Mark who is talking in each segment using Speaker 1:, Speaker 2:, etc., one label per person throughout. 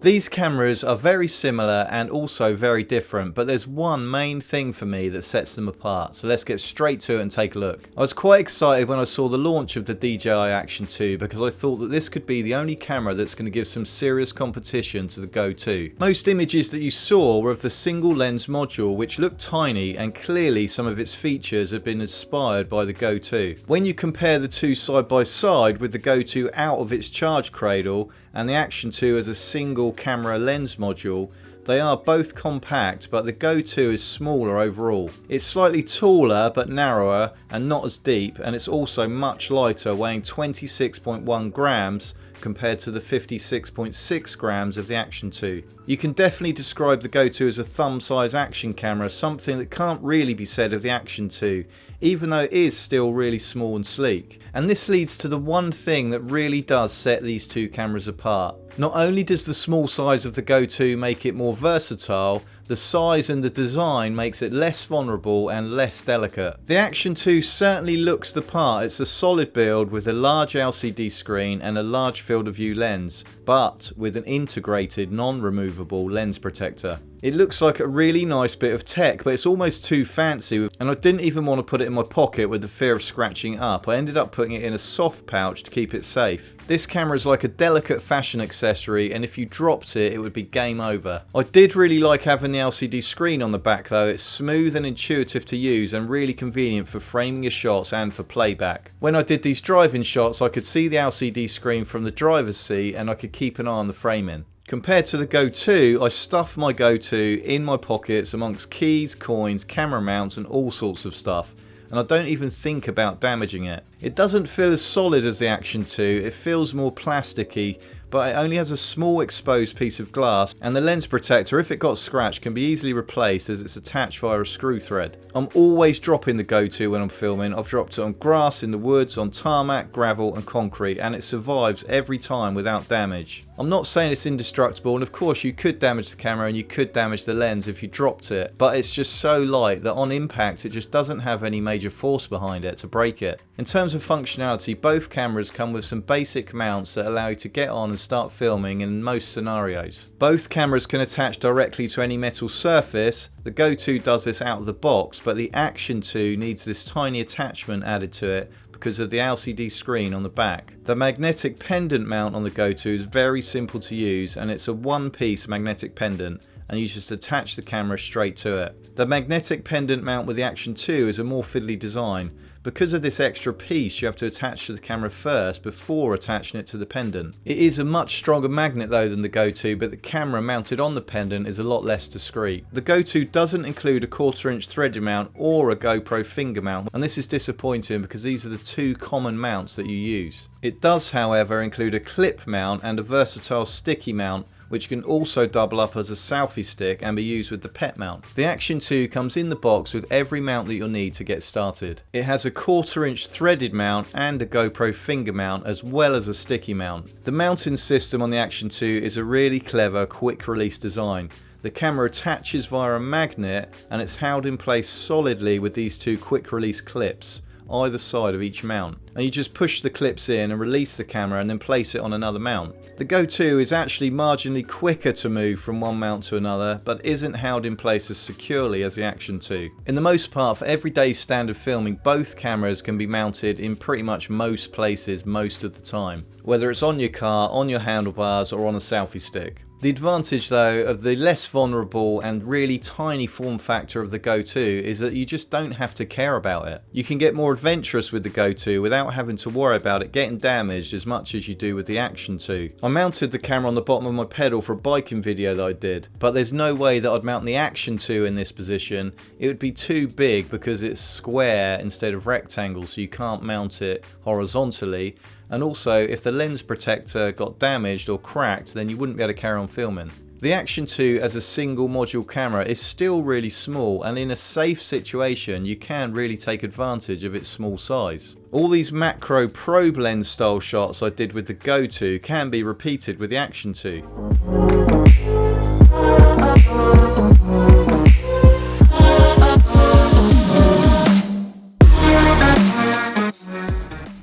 Speaker 1: These cameras are very similar and also very different, but there's one main thing for me that sets them apart. So let's get straight to it and take a look. I was quite excited when I saw the launch of the DJI Action 2 because I thought that this could be the only camera that's going to give some serious competition to the Go2. Most images that you saw were of the single lens module, which looked tiny, and clearly some of its features have been inspired by the Go2. When you compare the two side by side with the Go2 out of its charge cradle and the Action 2 as a single camera lens module, they are both compact, but the Go2 is smaller overall. It's slightly taller but narrower and not as deep, and it's also much lighter, weighing 26.1 grams compared to the 56.6 grams of the Action 2. You can definitely describe the Go2 as a thumb-size action camera, something that can't really be said of the Action 2, even though it is still really small and sleek. And this leads to the one thing that really does set these two cameras apart. Not only does the small size of the Go2 make it more versatile, the size and the design makes it less vulnerable and less delicate. The Action 2 certainly looks the part. It's a solid build with a large LCD screen and a large field of view lens, but with an integrated non-removable lens protector. It looks like a really nice bit of tech, but it's almost too fancy, and I didn't even want to put it in my pocket with the fear of scratching it up. I ended up putting it in a soft pouch to keep it safe. This camera is like a delicate fashion accessory, and if you dropped it, it would be game over. I did really like having the LCD screen on the back though. It's smooth and intuitive to use and really convenient for framing your shots and for playback. When I did these driving shots, I could see the LCD screen from the driver's seat and I could keep an eye on the framing. Compared to the Go2, I stuff my Go2 in my pockets amongst keys, coins, camera mounts and all sorts of stuff, and I don't even think about damaging it. It doesn't feel as solid as the Action 2, it feels more plasticky, but it only has a small exposed piece of glass, and the lens protector, if it got scratched, can be easily replaced as it's attached via a screw thread. I'm always dropping the Go2 when I'm filming. I've dropped it on grass, in the woods, on tarmac, gravel and concrete, and it survives every time without damage. I'm not saying it's indestructible, and of course you could damage the camera and you could damage the lens if you dropped it, but it's just so light that on impact it just doesn't have any major force behind it to break it. In terms of functionality, both cameras come with some basic mounts that allow you to get on and start filming in most scenarios. Both cameras can attach directly to any metal surface. The Go2 does this out of the box, but the Action 2 needs this tiny attachment added to it because of the LCD screen on the back. The magnetic pendant mount on the Go2 is very simple to use, and it's a one-piece magnetic pendant, and you just attach the camera straight to it. The magnetic pendant mount with the Action 2 is a more fiddly design. Because of this extra piece, you have to attach to the camera first before attaching it to the pendant. It is a much stronger magnet though than the Go2, but the camera mounted on the pendant is a lot less discreet. The Go2 doesn't include a 1/4 inch threaded mount or a GoPro finger mount, and this is disappointing because these are the two common mounts that you use. It does, however, include a clip mount and a versatile sticky mount, which can also double up as a selfie stick and be used with the pet mount. The Action 2 comes in the box with every mount that you'll need to get started. It has a 1/4 inch threaded mount and a GoPro finger mount, as well as a sticky mount. The mounting system on the Action 2 is a really clever quick release design. The camera attaches via a magnet and it's held in place solidly with these two quick release clips either side of each mount, and you just push the clips in and release the camera and then place it on another mount. The Go2 is actually marginally quicker to move from one mount to another, but isn't held in place as securely as the Action 2. In the most part, for everyday standard filming, both cameras can be mounted in pretty much most places most of the time, whether it's on your car, on your handlebars or on a selfie stick. The advantage though of the less vulnerable and really tiny form factor of the Go2 is that you just don't have to care about it. You can get more adventurous with the Go2 without having to worry about it getting damaged as much as you do with the Action 2. I mounted the camera on the bottom of my pedal for a biking video that I did, but there's no way that I'd mount the Action 2 in this position. It would be too big because it's square instead of rectangle, so you can't mount it horizontally. And also, if the lens protector got damaged or cracked, then you wouldn't be able to carry on filming. The Action 2 as a single module camera is still really small, and in a safe situation you can really take advantage of its small size. All these macro probe lens style shots I did with the Go2 can be repeated with the Action 2.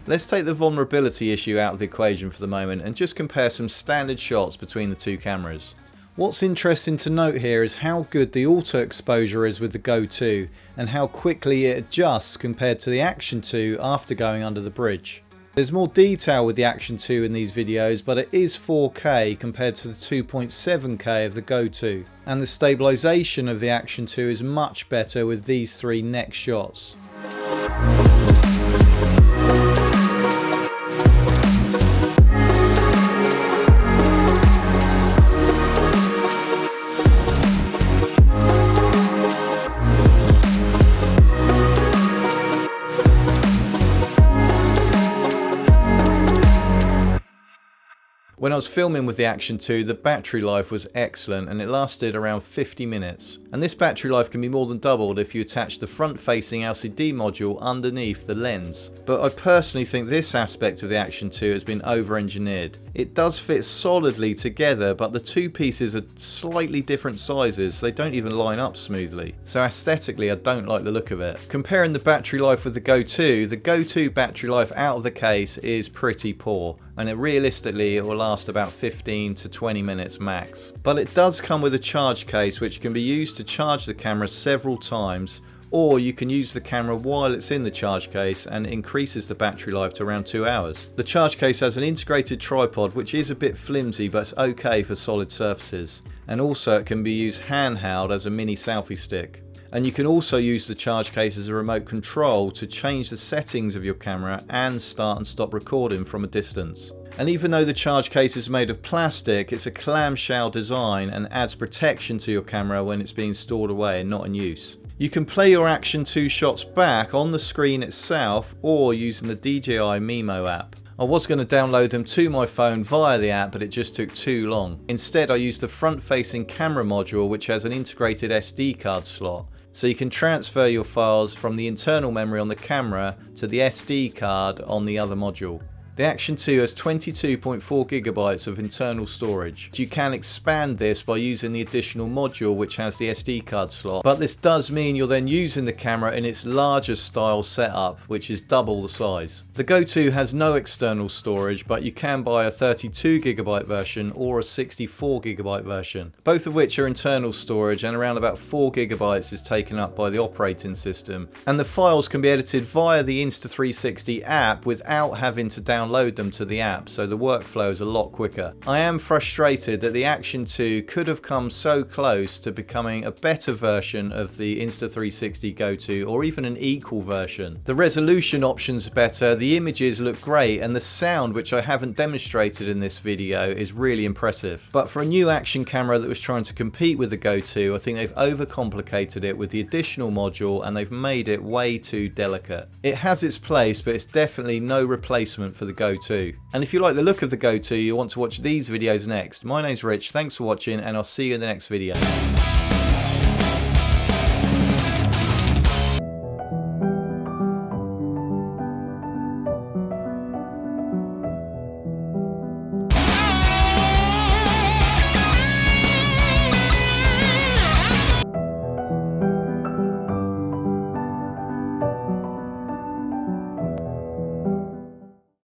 Speaker 1: Let's take the vulnerability issue out of the equation for the moment and just compare some standard shots between the two cameras. What's interesting to note here is how good the auto exposure is with the Go2 and how quickly it adjusts compared to the Action 2 after going under the bridge. There's more detail with the Action 2 in these videos, but it is 4K compared to the 2.7K of the Go2, and the stabilisation of the Action 2 is much better with these three next shots. When I was filming with the Action 2, the battery life was excellent and it lasted around 50 minutes. And this battery life can be more than doubled if you attach the front-facing LCD module underneath the lens. But I personally think this aspect of the Action 2 has been over-engineered. It does fit solidly together, but the two pieces are slightly different sizes, they don't even line up smoothly. So aesthetically I don't like the look of it. Comparing the battery life with the Go2 battery life out of the case is pretty poor, and realistically it will last about 15 to 20 minutes max. But it does come with a charge case which can be used to charge the camera several times, or you can use the camera while it's in the charge case and it increases the battery life to around 2 hours. The charge case has an integrated tripod which is a bit flimsy but it's okay for solid surfaces, and also it can be used handheld as a mini selfie stick. And you can also use the charge case as a remote control to change the settings of your camera and start and stop recording from a distance. And even though the charge case is made of plastic, it's a clamshell design and adds protection to your camera when it's being stored away and not in use. You can play your Action 2 shots back on the screen itself or using the DJI Mimo app. I was going to download them to my phone via the app, but it just took too long. Instead I used the front-facing camera module which has an integrated SD card slot. So you can transfer your files from the internal memory on the camera to the SD card on the other module. The Action 2 has 22.4 GB of internal storage. You can expand this by using the additional module which has the SD card slot, but this does mean you're then using the camera in its larger style setup, which is double the size. The Go2 has no external storage, but you can buy a 32 GB version or a 64 GB version, both of which are internal storage, and around about 4 GB is taken up by the operating system. And the files can be edited via the Insta360 app without having to download them to the app, so the workflow is a lot quicker. I am frustrated that the Action 2 could have come so close to becoming a better version of the Insta360 Go2, or even an equal version. The resolution options are better, the images look great, and the sound, which I haven't demonstrated in this video, is really impressive. But for a new action camera that was trying to compete with the Go2, I think they've overcomplicated it with the additional module and they've made it way too delicate. It has its place, but it's definitely no replacement for the Go2. And if you like the look of the Go2, you want to watch these videos next. My name's Rich, thanks for watching, and I'll see you in the next video.